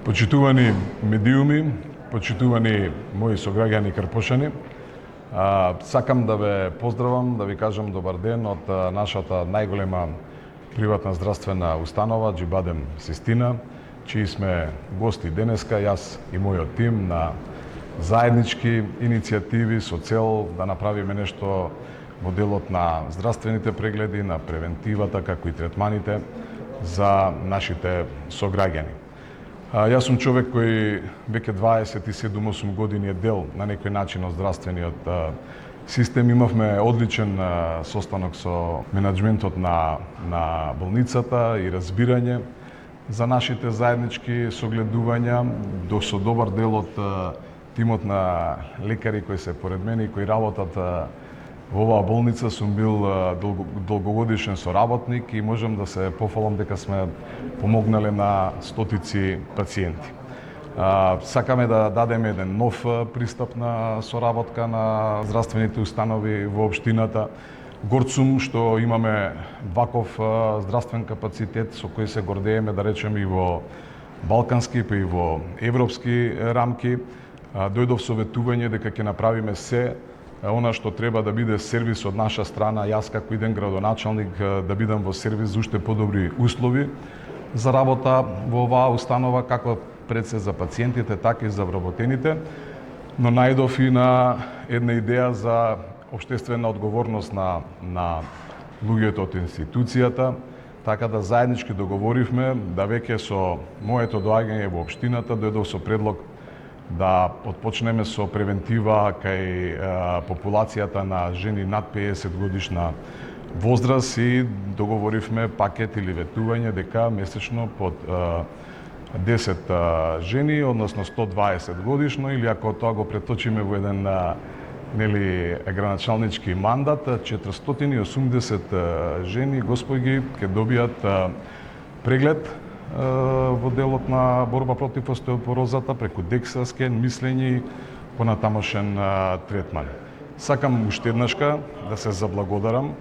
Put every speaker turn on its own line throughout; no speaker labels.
Почитувани медиуми, почитувани мои сограѓани карпошани, сакам да ве поздравам, да ви кажам добар ден од нашата најголема приватна здравствена установа Џибадем Систина, чии сме гости денеска, јас и мојот тим, на заеднички иницијативи со цел да направиме нешто во делот на здравствените прегледи, на превентивата, како и третманите за нашите сограѓани. Јас сум човек кој веќе 27-8 години е дел на некој начин од здравствениот систем. Имавме одличен состанок со менаџментот на болницата и разбирање за нашите заеднички согледувања, со добар дел од тимот на лекари кои се поред мене и кои работат во оваа болница. Сум бил долгогодишен соработник и можам да се пофалам дека сме помогнале на стотици пациенти. Сакаме да дадеме еден нов пристап на соработка на здравствените установи во општината. Горд сум што имаме ваков здравствен капацитет со кој се гордееме, да речеме, и во балкански, па и во европски рамки. Дојдов со ветување дека ќе направиме се она што треба да биде сервис од наша страна. Јас како иден градоначалник да бидам во сервис за уште подобри услови за работа во оваа установа, како пред се за пациентите, така и за вработените, но најдов и на една идеја за општествена одговорност на луѓето од институцијата, така да заеднички договоривме да веќе со моето доаѓање во општината дојдов со предлог да отпочнеме со превентива кај популацијата на жени над 50 годишна возраст и договоривме пакет или ветување дека месечно под 10 жени, односно 120 годишно, или ако тоа го преточиме во еден граначалнички мандат, 480 жени, господи, ќе добијат преглед во делот на борба против остеопорозата преку DEXA скен, мислење и понатамошен третман. Сакам уште еднашка да се заблагодарам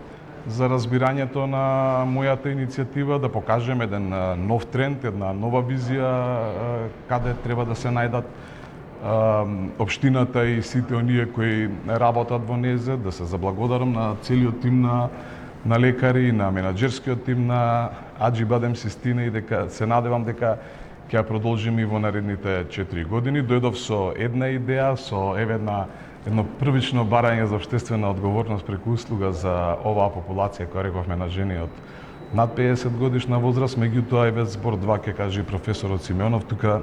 за разбирањето на мојата иницијатива, да покажем еден нов тренд, една нова визија каде треба да се најдат општината и сите оние кои работат во незе, да се заблагодарам на целиот тим на лекари, на менаџерскиот тим на Џибадем Систина и дека се надевам дека ќе ја продолжиме и во наредните 4 години. Дојдов со една идеја, со едно првично барање за општествена одговорност преку услуга за оваа популација која рековме на жени од над 50 годишна возраст, меѓутоа и без збор два ќе каже професорот Симеонов, тука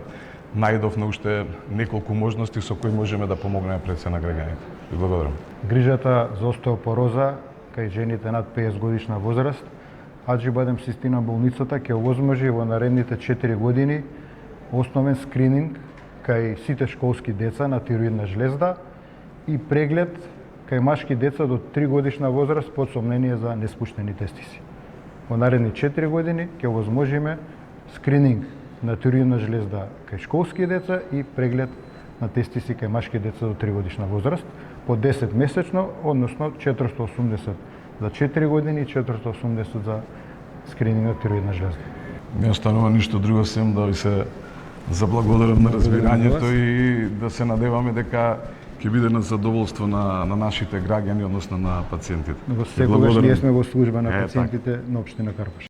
најдовме уште неколку можности со кои можеме да помогнеме пред се на граѓаните. Ви благодарам.
Грижата за остеопороза кај жените над 50 годишна возраст, Џибадем Систина болницата ќе овозможи во наредните 4 години основен скрининг кај сите школски деца на тироидна жлезда и преглед кај машки деца до 3 годишна возраст под сомнение за неспуштени тестиси. Во наредни 4 години ќе овозможиме скрининг на тироидна жлезда кај школски деца и преглед на тестиси кај машки деца до 3 годишна возраст по 10 месечно, односно 480 за 4 години и 480 за скрининг на тироидна жлезда.
Не останува ништо друго сем да ви се заблагодарам на разбирањето и да се надеваме дека ќе биде на задоволство на нашите граѓани, односно на пациентите.
Секогаш ние сме во служба на пациентите на општина Карпош.